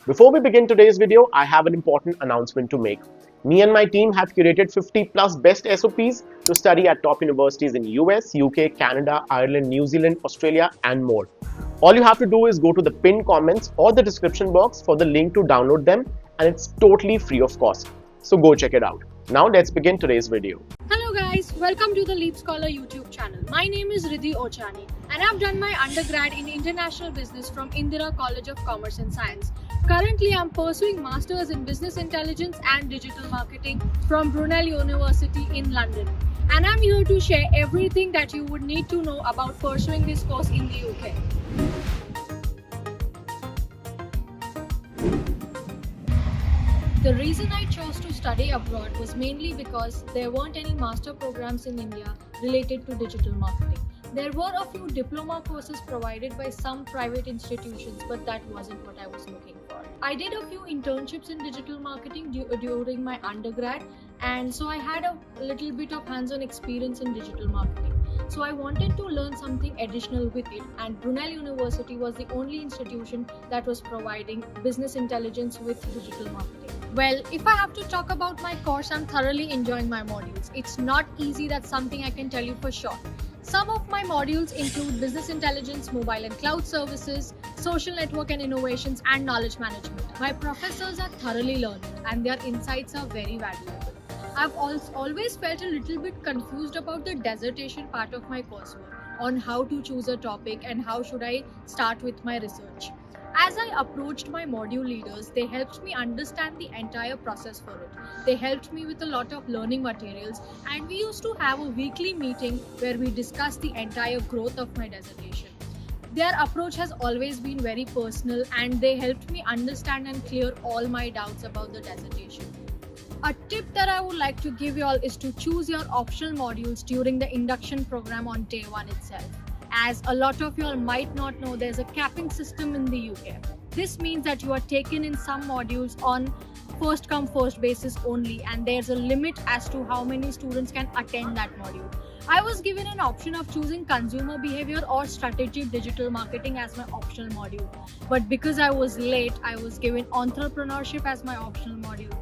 Before we begin today's video, I have an important announcement to make. Me and my team have curated 50 plus best SOPs to study at top universities in US, UK, Canada, Ireland, New Zealand, Australia and more. All you have to do is go to the pinned comments or the description box for the link to download them, and it's totally free of cost. So go check it out. Now let's begin today's video. Hello guys, welcome to the Leap Scholar YouTube channel. My name is Riddhi Ochani and I've done my undergrad in International Business from Indira College of Commerce and Science. Currently, I'm pursuing Masters in Business Intelligence and Digital Marketing from Brunel University in London. And I'm here to share everything that you would need to know about pursuing this course in the UK. The reason I chose to study abroad was mainly because there weren't any master programs in India related to digital marketing. There were a few diploma courses provided by some private institutions, but that wasn't what I was looking for. I did a few internships in digital marketing during my undergrad, and so I had a little bit of hands-on experience in digital marketing. So I wanted to learn something additional with it, and Brunel University was the only institution that was providing business intelligence with digital marketing. Well, if I have to talk about my course, I'm thoroughly enjoying my modules. It's not easy, that's something I can tell you for sure. Some of my modules include business intelligence, mobile and cloud services, social network and innovations, and knowledge management. My professors are thoroughly learning and their insights are very valuable. I've always felt a little bit confused about the dissertation part of my coursework, on how to choose a topic and how should I start with my research. As I approached my module leaders, they helped me understand the entire process for it. They helped me with a lot of learning materials, and we used to have a weekly meeting where we discussed the entire growth of my dissertation. Their approach has always been very personal, and they helped me understand and clear all my doubts about the dissertation. A tip that I would like to give you all is to choose your optional modules during the induction program on day one itself. As a lot of you all might not know, there's a capping system in the UK. This means that you are taken in some modules on first come first basis only, and there's a limit as to how many students can attend that module. I was given an option of choosing consumer behavior or strategic digital marketing as my optional module, but because I was late, I was given entrepreneurship as my optional module.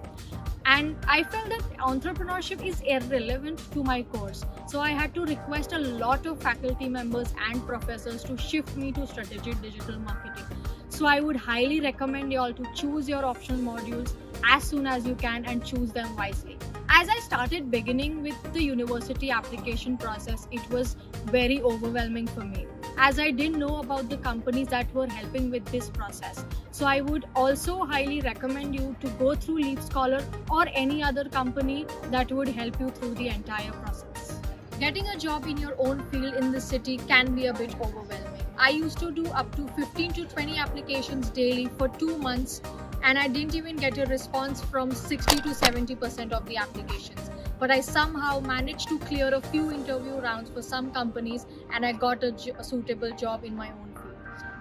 And I felt that entrepreneurship is irrelevant to my course. So I had to request a lot of faculty members and professors to shift me to strategic digital marketing. So I would highly recommend you all to choose your optional modules as soon as you can and choose them wisely. As I started beginning with the university application process, it was very overwhelming for me, as I didn't know about the companies that were helping with this process. So I would also highly recommend you to go through Leap Scholar or any other company that would help you through the entire process. Getting a job in your own field in the city can be a bit overwhelming. I used to do up to 15 to 20 applications daily for 2 months, and I didn't even get a response from 60 to 70% of the applications. But I somehow managed to clear a few interview rounds for some companies, and I got a suitable job in my own field.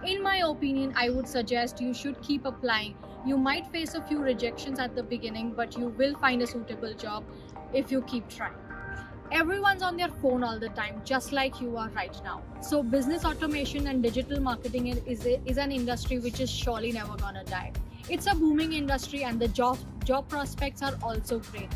In my opinion, I would suggest you should keep applying. You might face a few rejections at the beginning, but you will find a suitable job if you keep trying. Everyone's on their phone all the time, just like you are right now. So business automation and digital marketing is an industry which is surely never gonna die. It's a booming industry, and the job prospects are also great.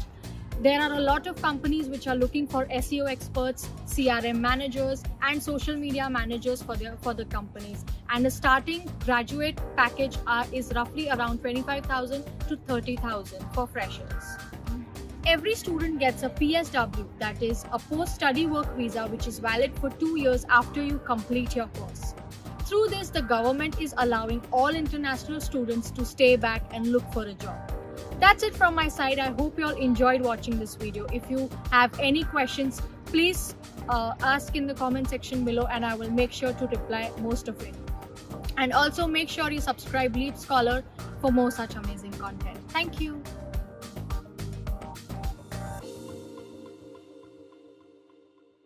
There are a lot of companies which are looking for SEO experts, CRM managers, and social media managers for the companies. And the starting graduate package is roughly around 25,000 to 30,000 for freshers. Every student gets a PSW, that is a post-study work visa, which is valid for 2 years after you complete your course. Through this, the government is allowing all international students to stay back and look for a job. That's it from my side. I hope you all enjoyed watching this video. If you have any questions, please ask in the comment section below, and I will make sure to reply most of it. And also make sure you subscribe Leap Scholar for more such amazing content. Thank you.